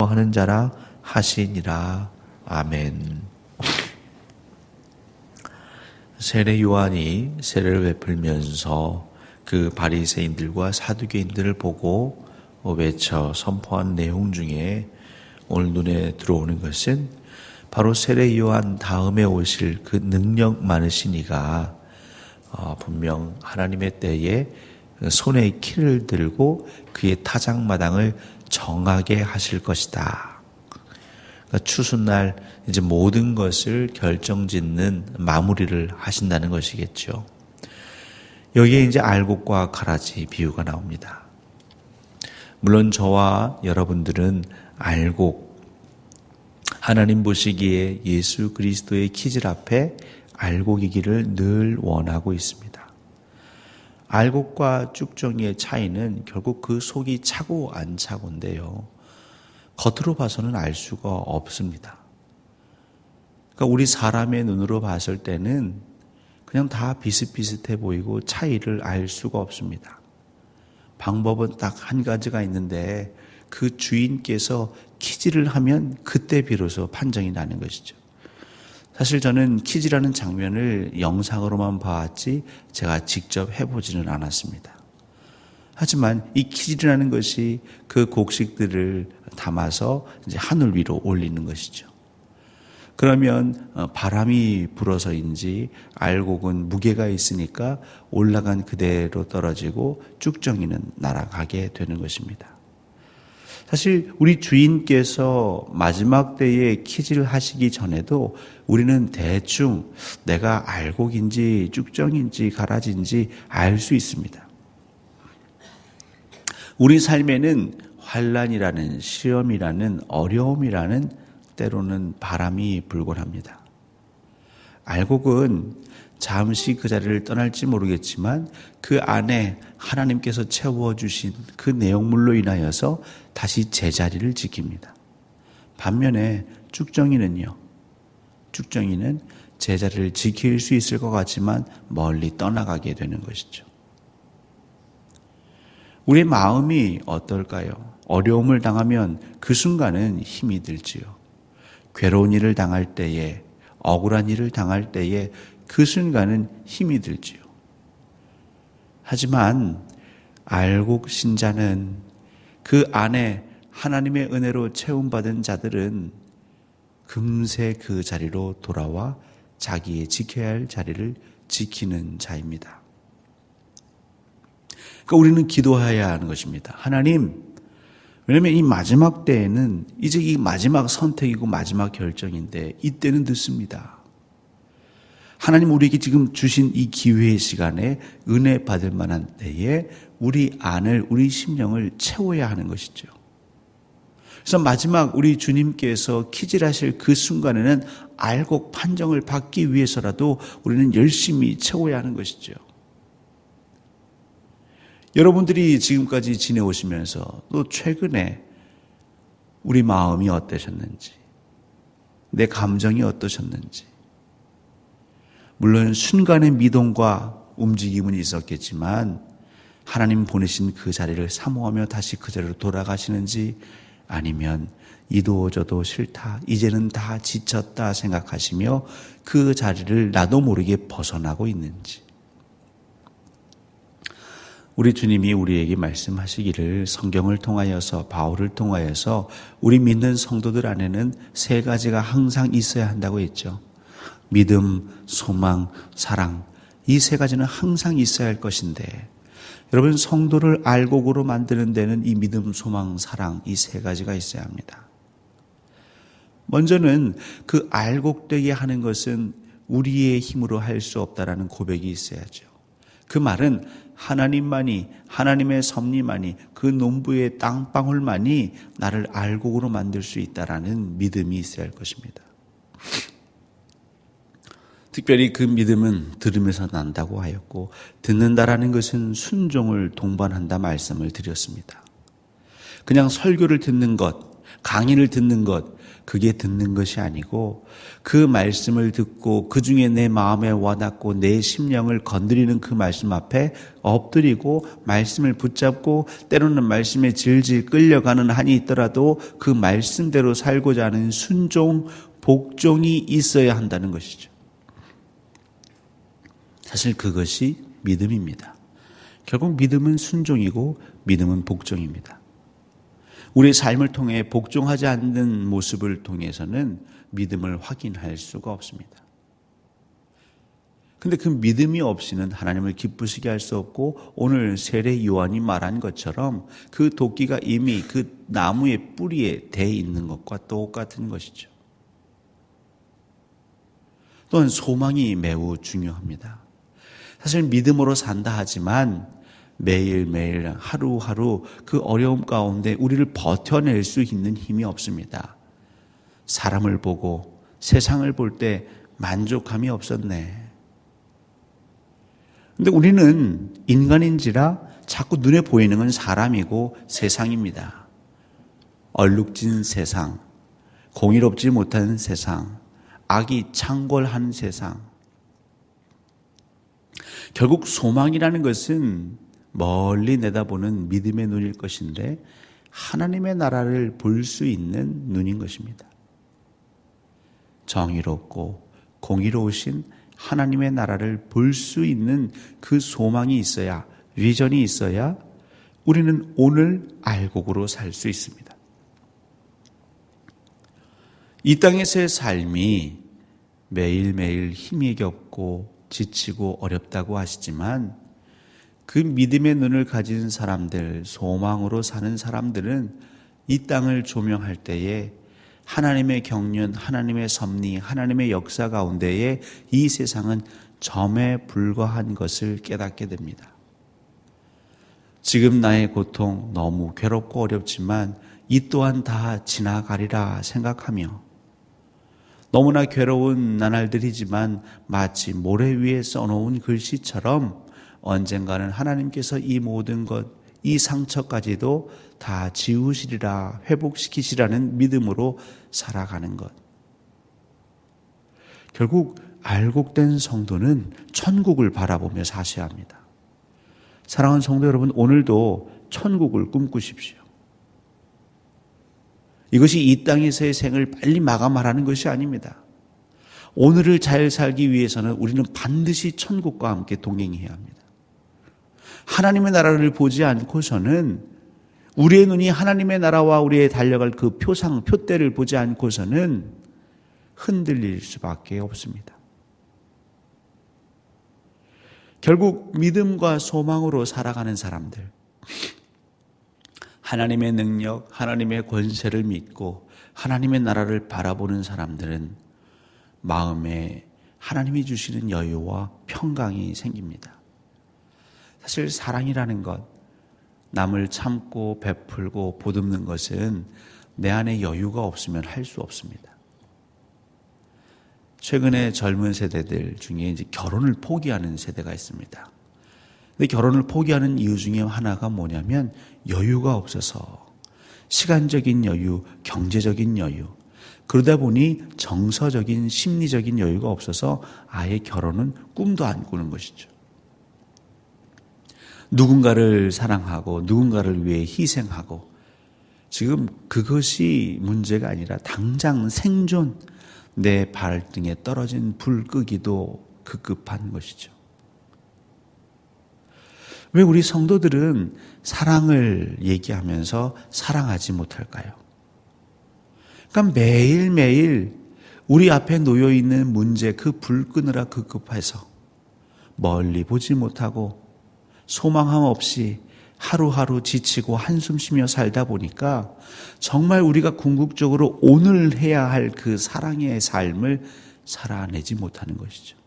하는 자라 하시니라. 아멘. 세례 요한이 세례를 베풀면서 그 바리새인들과 사두개인들을 보고 외쳐 선포한 내용 중에 오늘 눈에 들어오는 것은 바로 세례 요한 다음에 오실 그 능력 많으신 이가 분명 하나님의 때에 손에 키를 들고 그의 타작마당을 정하게 하실 것이다. 그러니까 추수날 이제 모든 것을 결정짓는 마무리를 하신다는 것이겠죠. 여기에 이제 알곡과 가라지 비유가 나옵니다. 물론 저와 여러분들은 알곡, 하나님 보시기에 예수 그리스도의 기질 앞에 알곡이기를 늘 원하고 있습니다. 알곡과 쭉정이의 차이는 결국 그 속이 차고 안 차고인데요. 겉으로 봐서는 알 수가 없습니다. 그러니까 우리 사람의 눈으로 봤을 때는 그냥 다 비슷비슷해 보이고 차이를 알 수가 없습니다. 방법은 딱 한 가지가 있는데 그 주인께서 키질을 하면 그때 비로소 판정이 나는 것이죠. 사실 저는 키질하는 장면을 영상으로만 봤지 제가 직접 해보지는 않았습니다. 하지만 이 키질이라는 것이 그 곡식들을 담아서 이제 하늘 위로 올리는 것이죠. 그러면 바람이 불어서인지 알곡은 무게가 있으니까 올라간 그대로 떨어지고 쭉정이는 날아가게 되는 것입니다. 사실 우리 주인께서 마지막 때에 키질을 하시기 전에도 우리는 대충 내가 알곡인지 쭉정인지 가라지인지 알 수 있습니다. 우리 삶에는 환난이라는 시험이라는 어려움이라는 때로는 바람이 불곤 합니다. 알곡은 잠시 그 자리를 떠날지 모르겠지만 그 안에 하나님께서 채워주신 그 내용물로 인하여서 다시 제자리를 지킵니다. 반면에 쭉정이는 제자리를 지킬 수 있을 것 같지만 멀리 떠나가게 되는 것이죠. 우리의 마음이 어떨까요? 어려움을 당하면 그 순간은 힘이 들지요. 괴로운 일을 당할 때에, 억울한 일을 당할 때에 그 순간은 힘이 들지요. 하지만 알곡 신자는 그 안에 하나님의 은혜로 채움받은 자들은 금세 그 자리로 돌아와 자기의 지켜야 할 자리를 지키는 자입니다. 그러니까 우리는 기도해야 하는 것입니다. 하나님, 왜냐하면 이 마지막 때에는 이제 이 마지막 선택이고 마지막 결정인데 이때는 늦습니다. 하나님 우리에게 지금 주신 이 기회의 시간에 은혜 받을 만한 때에 우리 안을, 우리 심령을 채워야 하는 것이죠. 그래서 마지막 우리 주님께서 키질하실 그 순간에는 알곡 판정을 받기 위해서라도 우리는 열심히 채워야 하는 것이죠. 여러분들이 지금까지 지내오시면서 또 최근에 우리 마음이 어떠셨는지, 내 감정이 어떠셨는지, 물론 순간의 미동과 움직임은 있었겠지만 하나님 보내신 그 자리를 사모하며 다시 그 자리로 돌아가시는지 아니면 이도 저도 싫다, 이제는 다 지쳤다 생각하시며 그 자리를 나도 모르게 벗어나고 있는지. 우리 주님이 우리에게 말씀하시기를 성경을 통하여서 바울을 통하여서 우리 믿는 성도들 안에는 세 가지가 항상 있어야 한다고 했죠. 믿음, 소망, 사랑, 이 세 가지는 항상 있어야 할 것인데 여러분 성도를 알곡으로 만드는 데는 이 믿음, 소망, 사랑 이 세 가지가 있어야 합니다. 먼저는 그 알곡되게 하는 것은 우리의 힘으로 할 수 없다라는 고백이 있어야죠. 그 말은 하나님만이, 하나님의 섭리만이, 그 농부의 땅방울만이 나를 알곡으로 만들 수 있다라는 믿음이 있어야 할 것입니다. 특별히 그 믿음은 들으면서 난다고 하였고 듣는다라는 것은 순종을 동반한다 말씀을 드렸습니다. 그냥 설교를 듣는 것, 강의를 듣는 것, 그게 듣는 것이 아니고 그 말씀을 듣고 그 중에 내 마음에 와닿고 내 심령을 건드리는 그 말씀 앞에 엎드리고 말씀을 붙잡고 때로는 말씀에 질질 끌려가는 한이 있더라도 그 말씀대로 살고자 하는 순종, 복종이 있어야 한다는 것이죠. 사실 그것이 믿음입니다. 결국 믿음은 순종이고 믿음은 복종입니다. 우리의 삶을 통해 복종하지 않는 모습을 통해서는 믿음을 확인할 수가 없습니다. 그런데 그 믿음이 없이는 하나님을 기쁘시게 할 수 없고 오늘 세례 요한이 말한 것처럼 그 도끼가 이미 그 나무의 뿌리에 대 있는 것과 똑같은 것이죠. 또한 소망이 매우 중요합니다. 사실 믿음으로 산다 하지만 매일매일 하루하루 그 어려움 가운데 우리를 버텨낼 수 있는 힘이 없습니다. 사람을 보고 세상을 볼 때 만족함이 없었네. 근데 우리는 인간인지라 자꾸 눈에 보이는 건 사람이고 세상입니다. 얼룩진 세상, 공의롭지 못한 세상, 악이 창궐하는 세상. 결국 소망이라는 것은 멀리 내다보는 믿음의 눈일 것인데 하나님의 나라를 볼 수 있는 눈인 것입니다. 정의롭고 공의로우신 하나님의 나라를 볼 수 있는 그 소망이 있어야, 비전이 있어야 우리는 오늘 알곡으로 살 수 있습니다. 이 땅에서의 삶이 매일매일 힘이 겹고 지치고 어렵다고 하시지만 그 믿음의 눈을 가진 사람들, 소망으로 사는 사람들은 이 땅을 조명할 때에 하나님의 경륜, 하나님의 섭리, 하나님의 역사 가운데에 이 세상은 점에 불과한 것을 깨닫게 됩니다. 지금 나의 고통 너무 괴롭고 어렵지만 이 또한 다 지나가리라 생각하며 너무나 괴로운 나날들이지만 마치 모래 위에 써놓은 글씨처럼 언젠가는 하나님께서 이 모든 것, 이 상처까지도 다 지우시리라, 회복시키시라는 믿음으로 살아가는 것. 결국 알곡된 성도는 천국을 바라보며 사셔야 합니다. 사랑하는 성도 여러분, 오늘도 천국을 꿈꾸십시오. 이것이 이 땅에서의 생을 빨리 마감하라는 것이 아닙니다. 오늘을 잘 살기 위해서는 우리는 반드시 천국과 함께 동행해야 합니다. 하나님의 나라를 보지 않고서는 우리의 눈이 하나님의 나라와 우리의 달려갈 그 표상, 표대를 보지 않고서는 흔들릴 수밖에 없습니다. 결국 믿음과 소망으로 살아가는 사람들, 하나님의 능력, 하나님의 권세를 믿고 하나님의 나라를 바라보는 사람들은 마음에 하나님이 주시는 여유와 평강이 생깁니다. 사실 사랑이라는 것, 남을 참고 베풀고 보듬는 것은 내 안에 여유가 없으면 할 수 없습니다. 최근에 젊은 세대들 중에 이제 결혼을 포기하는 세대가 있습니다. 근데 결혼을 포기하는 이유 중에 하나가 뭐냐면 여유가 없어서 시간적인 여유, 경제적인 여유, 그러다 보니 정서적인 심리적인 여유가 없어서 아예 결혼은 꿈도 안 꾸는 것이죠. 누군가를 사랑하고 누군가를 위해 희생하고 지금 그것이 문제가 아니라 당장 생존, 내 발등에 떨어진 불 끄기도 급급한 것이죠. 왜 우리 성도들은 사랑을 얘기하면서 사랑하지 못할까요? 그러니까 매일매일 우리 앞에 놓여있는 문제 그 불 끄느라 급급해서 멀리 보지 못하고 소망함 없이 하루하루 지치고 한숨 쉬며 살다 보니까 정말 우리가 궁극적으로 오늘 해야 할 그 사랑의 삶을 살아내지 못하는 것이죠.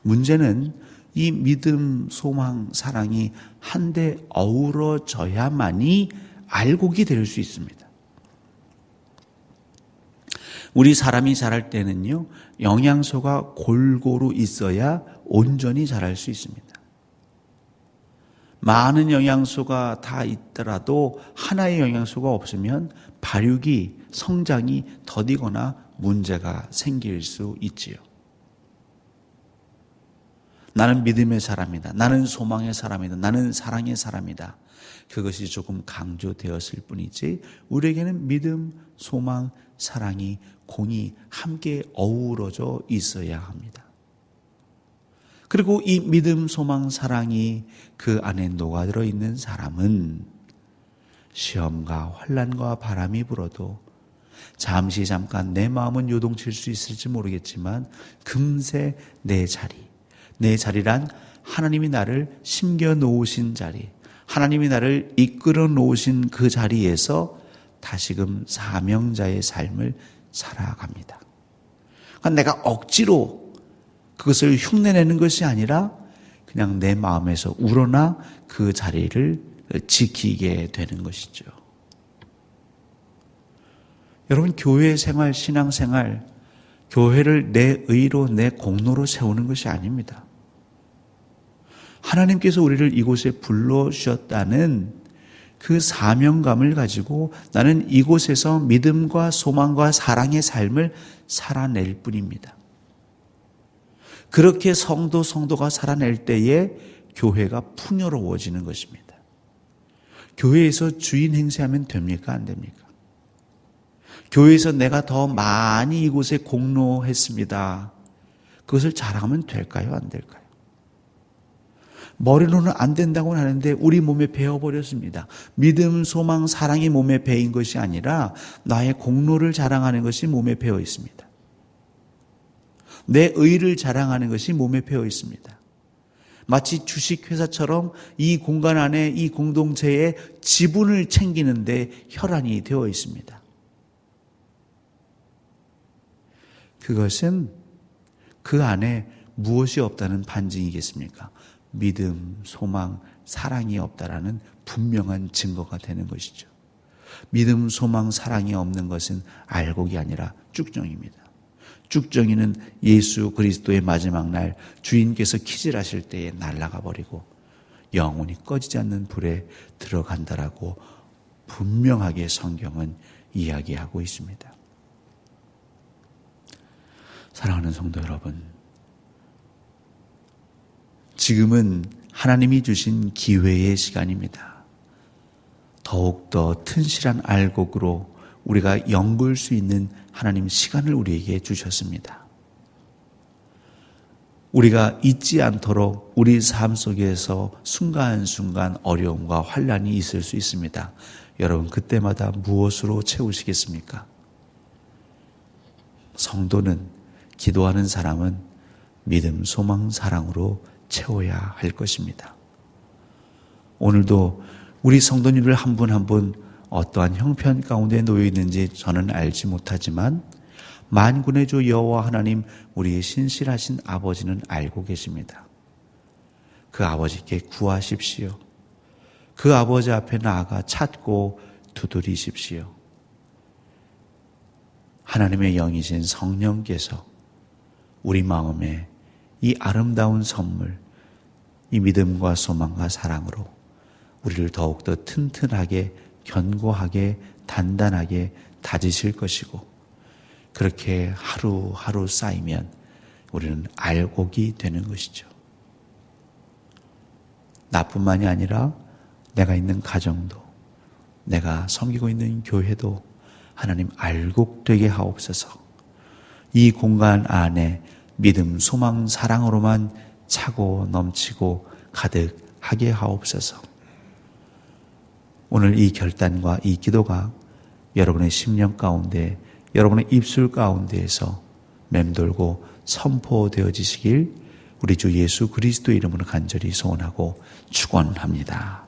문제는 이 믿음, 소망, 사랑이 한데 어우러져야만이 알곡이 될 수 있습니다. 우리 사람이 자랄 때는요, 영양소가 골고루 있어야 온전히 자랄 수 있습니다. 많은 영양소가 다 있더라도 하나의 영양소가 없으면 발육이, 성장이 더디거나 문제가 생길 수 있지요. 나는 믿음의 사람이다. 나는 소망의 사람이다. 나는 사랑의 사람이다. 그것이 조금 강조되었을 뿐이지 우리에게는 믿음, 소망, 사랑이 공히 함께 어우러져 있어야 합니다. 그리고 이 믿음, 소망, 사랑이 그 안에 녹아들어 있는 사람은 시험과 환난과 바람이 불어도 잠깐 내 마음은 요동칠 수 있을지 모르겠지만 금세 내 자리란 하나님이 나를 심겨 놓으신 자리, 하나님이 나를 이끌어 놓으신 그 자리에서 다시금 사명자의 삶을 살아갑니다. 그러니까 내가 억지로 그것을 흉내내는 것이 아니라 그냥 내 마음에서 우러나 그 자리를 지키게 되는 것이죠. 여러분, 교회 생활, 신앙 생활, 교회를 내 의로, 내 공로로 세우는 것이 아닙니다. 하나님께서 우리를 이곳에 불러주셨다는 그 사명감을 가지고 나는 이곳에서 믿음과 소망과 사랑의 삶을 살아낼 뿐입니다. 그렇게 성도가 살아낼 때에 교회가 풍요로워지는 것입니다. 교회에서 주인 행세하면 됩니까? 안 됩니까? 교회에서 내가 더 많이 이곳에 공로했습니다. 그것을 자랑하면 될까요? 안 될까요? 머리로는 안 된다고는 하는데 우리 몸에 배어버렸습니다. 믿음, 소망, 사랑이 몸에 배인 것이 아니라 나의 공로를 자랑하는 것이 몸에 배어 있습니다. 내 의를 자랑하는 것이 몸에 배어 있습니다. 마치 주식회사처럼 이 공간 안에 이 공동체의 지분을 챙기는데 혈안이 되어 있습니다. 그것은 그 안에 무엇이 없다는 반증이겠습니까? 믿음, 소망, 사랑이 없다라는 분명한 증거가 되는 것이죠. 믿음, 소망, 사랑이 없는 것은 알곡이 아니라 쭉정입니다. 쭉정이는 예수 그리스도의 마지막 날 주인께서 키질하실 때에 날아가 버리고 영원히 꺼지지 않는 불에 들어간다라고 분명하게 성경은 이야기하고 있습니다. 사랑하는 성도 여러분, 지금은 하나님이 주신 기회의 시간입니다. 더욱더 튼실한 알곡으로 우리가 연구할 수 있는 하나님 시간을 우리에게 주셨습니다. 우리가 잊지 않도록 우리 삶 속에서 순간순간 어려움과 환난이 있을 수 있습니다. 여러분, 그때마다 무엇으로 채우시겠습니까? 성도는, 기도하는 사람은 믿음, 소망, 사랑으로 채워야 할 것입니다. 오늘도 우리 성도님들 한 분 한 분 어떠한 형편 가운데 놓여 있는지 저는 알지 못하지만 만군의 주 여호와 하나님, 우리의 신실하신 아버지는 알고 계십니다. 그 아버지께 구하십시오. 그 아버지 앞에 나아가 찾고 두드리십시오. 하나님의 영이신 성령께서 우리 마음에 이 아름다운 선물, 이 믿음과 소망과 사랑으로 우리를 더욱더 튼튼하게, 견고하게, 단단하게 다지실 것이고, 그렇게 하루하루 쌓이면 우리는 알곡이 되는 것이죠. 나뿐만이 아니라 내가 있는 가정도, 내가 섬기고 있는 교회도 하나님 알곡되게 하옵소서. 이 공간 안에 믿음, 소망, 사랑으로만 차고 넘치고 가득하게 하옵소서. 오늘 이 결단과 이 기도가 여러분의 심령 가운데, 여러분의 입술 가운데에서 맴돌고 선포되어지시길 우리 주 예수 그리스도의 이름으로 간절히 소원하고 축원합니다.